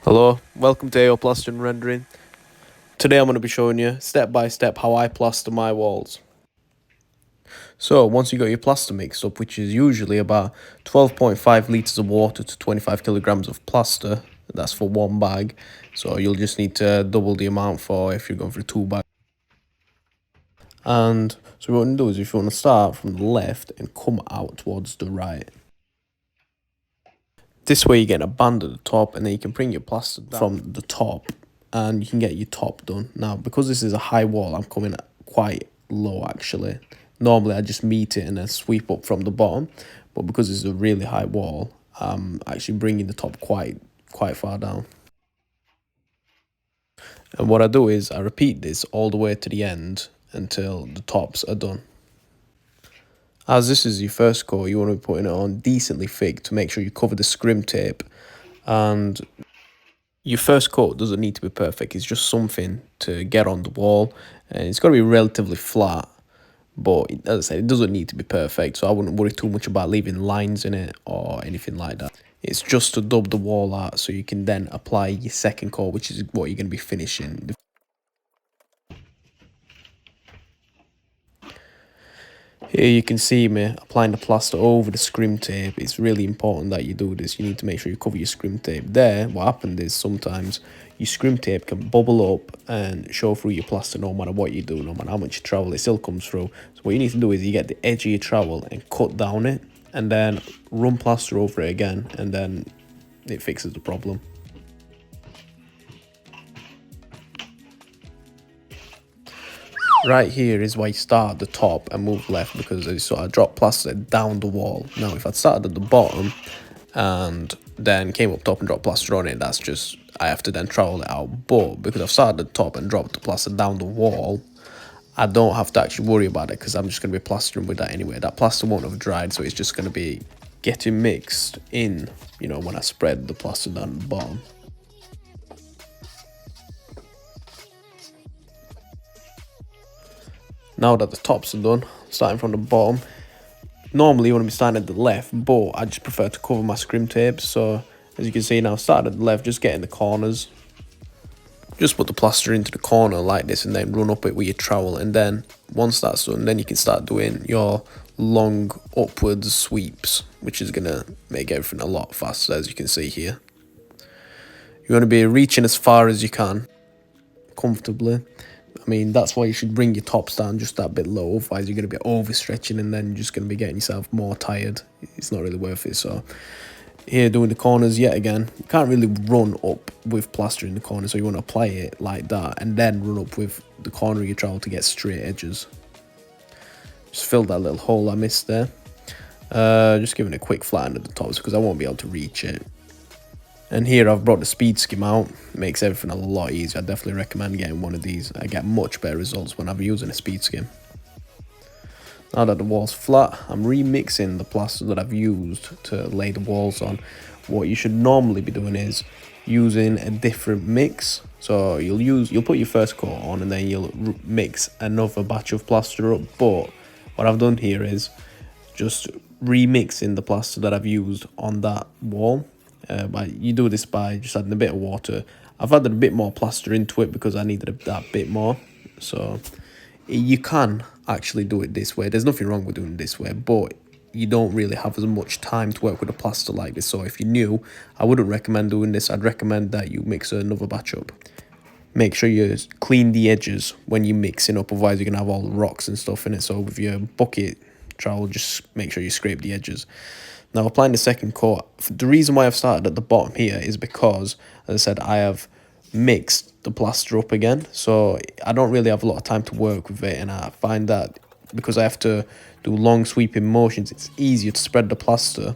Hello, welcome to A O Plastering Rendering. Today I'm going to be showing you step by step how I plaster my walls. So once you got your plaster mixed up, which is usually about 12.5 litres of water to 25 kilograms of plaster, that's for one bag, so you'll just need to double the amount for if you're going for 2 bags. And so what you want to do is if you want to start from the left and come out towards the right. This way you get a band at the top, and then you can bring your plaster down from the top and you can get your top done. Now, because this is a high wall, I'm coming quite low actually. Normally I just meet it and then sweep up from the bottom, but because it's a really high wall, I'm actually bringing the top quite far down. And what I do is I repeat this all the way to the end until the tops are done. As this is your first coat, you want to be putting it on decently thick to make sure you cover the scrim tape. And your first coat doesn't need to be perfect, it's just something to get on the wall. And it's got to be relatively flat, but as I said, it doesn't need to be perfect, so I wouldn't worry too much about leaving lines in it or anything like that. It's just to dub the wall out so you can then apply your second coat, which is what you're going to be finishing. Here you can see me applying the plaster over the scrim tape. It's really important that you do this. You need to make sure you cover your scrim tape. There, what happened is sometimes your scrim tape can bubble up and show through your plaster no matter what you do, no matter how much you travel, it still comes through. So what you need to do is you get the edge of your trowel and cut down it, and then run plaster over it again, and then it fixes the problem. Right here is why you start at the top and move left, because I sort of drop plaster down the wall. Now if I'd started at the bottom and then came up top and dropped plaster on it, that's just, I have to then trowel it out. But because I've started at the top and dropped the plaster down the wall, I don't have to actually worry about it because I'm just going to be plastering with that anyway. That plaster won't have dried, so it's just going to be getting mixed in, you know, when I spread the plaster down the bottom. Now that the tops are done, starting from the bottom, normally you want to be starting at the left, but I just prefer to cover my scrim tape. So as you can see now, start at the left, just get in the corners. Just put the plaster into the corner like this and then run up it with your trowel. And then once that's done, then you can start doing your long upwards sweeps, which is going to make everything a lot faster, as you can see here. You want to be reaching as far as you can, comfortably. I mean, that's why you should bring your tops down just that bit low, otherwise you're going to be overstretching and then you're just going to be getting yourself more tired. It's not really worth it. So here doing the corners yet again, you can't really run up with plaster in the corner, so you want to apply it like that and then run up with the corner of your trowel to get straight edges. Just fill that little hole I missed there. Just giving it a quick flatten at the tops because I won't be able to reach it. And here I've brought the speed skim out. It makes everything a lot easier. I definitely recommend getting one of these. I get much better results when I'm using a speed skim. Now that the wall's flat, I'm remixing the plaster that I've used to lay the walls on. What you should normally be doing is using a different mix. So you'll put your first coat on and then you'll mix another batch of plaster up. But what I've done here is just remixing the plaster that I've used on that wall. You do this by just adding a bit of water. I've added a bit more plaster into it because I needed that bit more. So you can actually do it this way. There's nothing wrong with doing it this way, but you don't really have as much time to work with a plaster like this. So if you're new, I wouldn't recommend doing this. I'd recommend that you mix another batch up. Make sure you clean the edges when you're mixing up, otherwise you're going to have all the rocks and stuff in it. So with your bucket trowel, just make sure you scrape the edges. Now applying the second coat, the reason why I've started at the bottom here is because, as I said, I have mixed the plaster up again. So I don't really have a lot of time to work with it, and I find that because I have to do long sweeping motions, it's easier to spread the plaster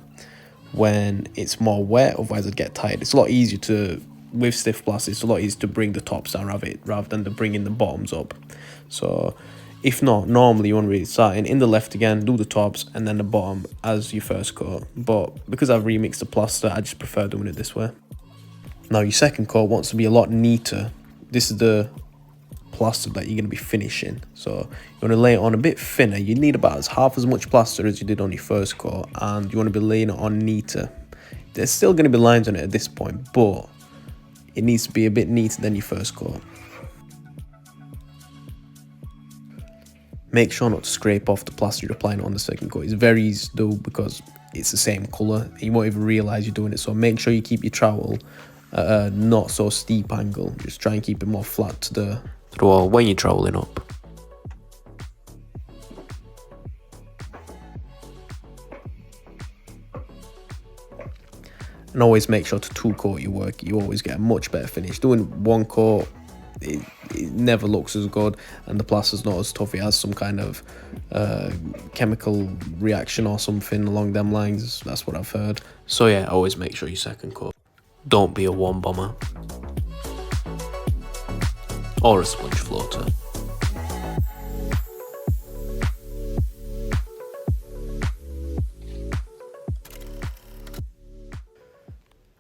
when it's more wet, otherwise I'd get tired. It's a lot easier to, with stiff plaster, it's a lot easier to bring the tops down rather than bringing the bottoms up. So if not, normally you want to be starting in the left again, do the tops and then the bottom as your first coat. But because I've remixed the plaster, I just prefer doing it this way. Now your second coat wants to be a lot neater. This is the plaster that you're going to be finishing. So you want to lay it on a bit thinner. You need about half as much plaster as you did on your first coat, and you want to be laying it on neater. There's still going to be lines on it at this point, but it needs to be a bit neater than your first coat. Make sure not to scrape off the plaster you're applying on the second coat. It's very easy to do because it's the same colour. You won't even realise you're doing it. So make sure you keep your trowel at a not so steep angle. Just try and keep it more flat to the wall when you're troweling up. And always make sure to two coat your work. You always get a much better finish. Doing one coat, it never looks as good, and the plaster's not as tough. It has some kind of chemical reaction or something along them lines. That's what I've heard. So yeah, always make sure you second coat. Don't be a one bomber or a sponge floater.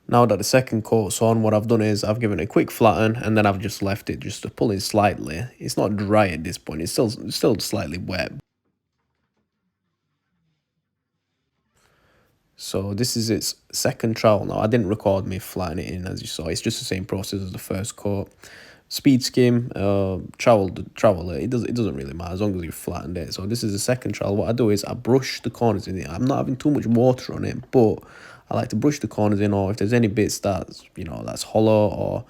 Now that the second coat's on, what I've done is I've given it a quick flatten, and then I've just left it just to pull in slightly. It's not dry at this point, it's still slightly wet. So this is its second trowel now. I didn't record me flattening it in, as you saw. It's just the same process as the first coat. Speed skim, trowel, it doesn't really matter as long as you flattened it. So this is the second trowel. What I do is I brush the corners in it. I'm not having too much water on it, but I like to brush the corners in, or if there's any bits that's, that's hollow or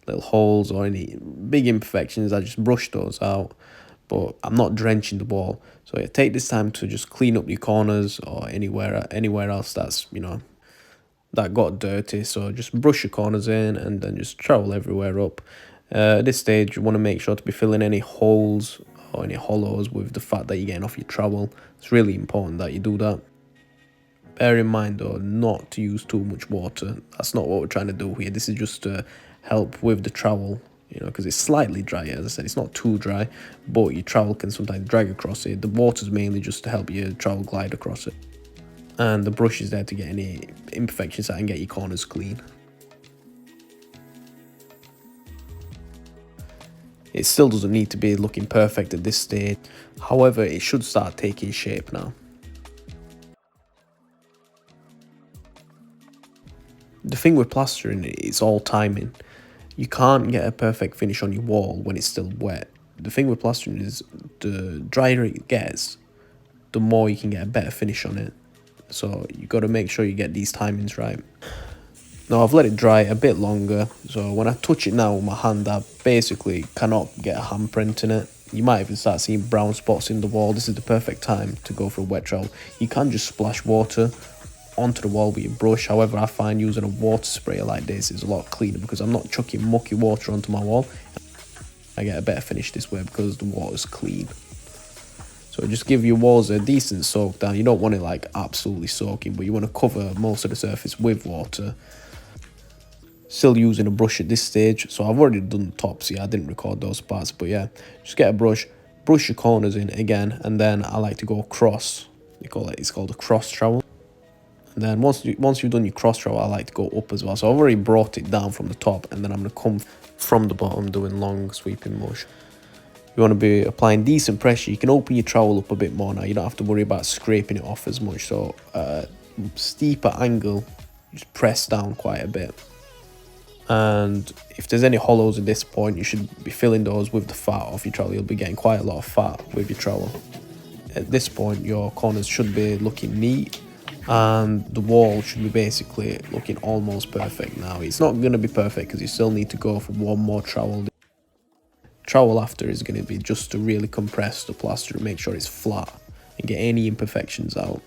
little holes or any big imperfections, I just brush those out. But I'm not drenching the wall. So yeah, take this time to just clean up your corners or anywhere else that's, that got dirty. So just brush your corners in and then just trowel everywhere up. At this stage, you want to make sure to be filling any holes or any hollows with the fat that you're getting off your trowel. It's really important that you do that. Bear in mind though, not to use too much water. That's not what we're trying to do here. This is just to help with the trowel, because it's slightly dry. As I said, it's not too dry, but your trowel can sometimes drag across it. The water's mainly just to help your trowel glide across it. And the brush is there to get any imperfections out and get your corners clean. It still doesn't need to be looking perfect at this stage. However, it should start taking shape now. The thing with plastering, it's all timing. You can't get a perfect finish on your wall when it's still wet. The thing with plastering is the drier it gets, the more you can get a better finish on it. So you got to make sure you get these timings right. Now I've let it dry a bit longer, so when I touch it now with my hand, I basically cannot get a handprint in it. You might even start seeing brown spots in the wall. This is the perfect time to go for a wet trowel. You can just splash water onto the wall with your brush. However, I find using a water sprayer like this is a lot cleaner because I'm not chucking mucky water onto my wall. I get a better finish this way because the water's clean. So just give your walls a decent soak down. You don't want it like absolutely soaking, but you want to cover most of the surface with water. Still using a brush at this stage, so I've already done the tops. Yeah, I didn't record those parts, but yeah, just get a brush your corners in again, and then I like to go across. It's called a cross trowel. And then once you've done your cross trowel, I like to go up as well. So I've already brought it down from the top, and then I'm going to come from the bottom doing long sweeping motion. You want to be applying decent pressure. You can open your trowel up a bit more now. You don't have to worry about scraping it off as much. So steeper angle, just press down quite a bit. And if there's any hollows at this point, you should be filling those with the fat off your trowel. You'll be getting quite a lot of fat with your trowel. At this point, your corners should be looking neat, and the wall should be basically looking almost perfect now. It's not going to be perfect because you still need to go for one more trowel. Trowel after is going to be just to really compress the plaster and make sure it's flat and get any imperfections out.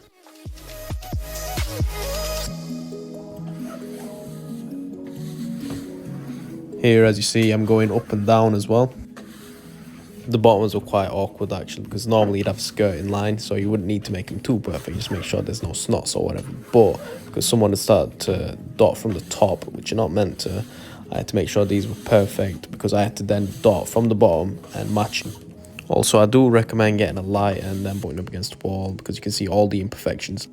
Here, as you see, I'm going up and down as well. The bottoms were quite awkward actually, because normally you'd have a skirting line, so you wouldn't need to make them too perfect. Just make sure there's no snots or whatever. But because someone had started to dot from the top, which you're not meant to, I had to make sure these were perfect because I had to then dot from the bottom and match them. Also, I do recommend getting a light and then putting up against the wall because you can see all the imperfections.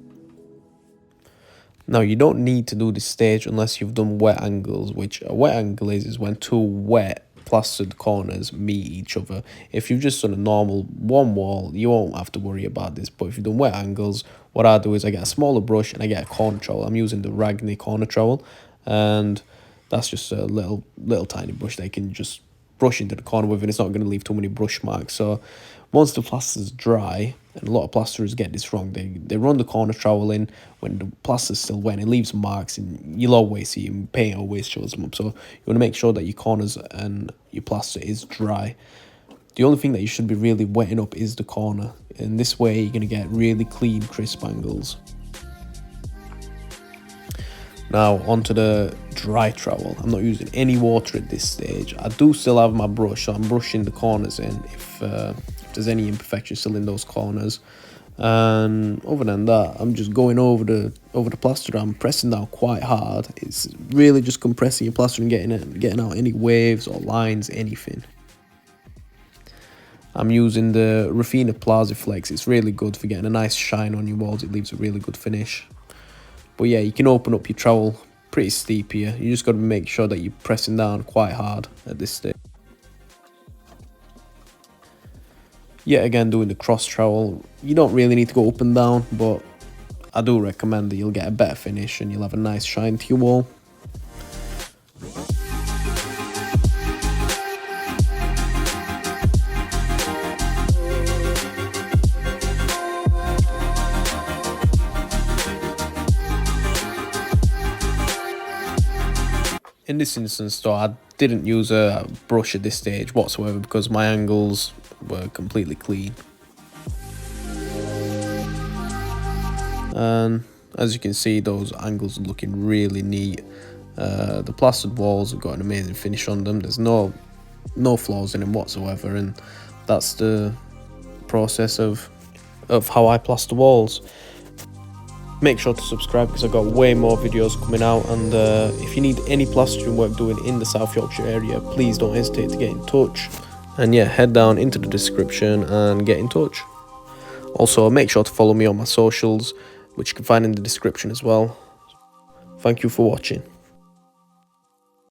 Now, you don't need to do this stage unless you've done wet angles, which a wet angle is when two wet plastered corners meet each other. If you've just done a normal one wall, you won't have to worry about this. But if you've done wet angles, what I do is I get a smaller brush and I get a corner trowel. I'm using the Ragni corner trowel, and That's just a little tiny brush that you can just brush into the corner with, and it's not going to leave too many brush marks. So once the plaster's dry, and a lot of plasterers get this wrong, they run the corner trowel in when the plaster's still wet, and it leaves marks, and you'll always see them, paint always shows them up. So you want to make sure that your corners and your plaster is dry. The only thing that you should be really wetting up is the corner, and this way you're going to get really clean, crisp angles. Now onto the dry trowel. I'm not using any water at this stage. I do still have my brush, so I'm brushing the corners in if there's any imperfection still in those corners. And other than that, I'm just going over the plaster. I'm pressing down quite hard. It's really just compressing your plaster and getting out any waves or lines, anything. I'm using the Raffina Plaza Flex. It's really good for getting a nice shine on your walls. It leaves a really good finish. But yeah, you can open up your trowel pretty steep here. You just got to make sure that you're pressing down quite hard at this stage. Yet again, doing the cross trowel, you don't really need to go up and down, but I do recommend that you'll get a better finish and you'll have a nice shine to your wall. In this instance though, I didn't use a brush at this stage whatsoever because my angles were completely clean. And as you can see, those angles are looking really neat. The plastered walls have got an amazing finish on them. There's no flaws in them whatsoever, and that's the process of how I plaster walls. Make sure to subscribe because I've got way more videos coming out, and if you need any plastering work doing in the South Yorkshire area, please don't hesitate to get in touch. And yeah, head down into the description and get in touch. Also, make sure to follow me on my socials, which you can find in the description as well. Thank you for watching.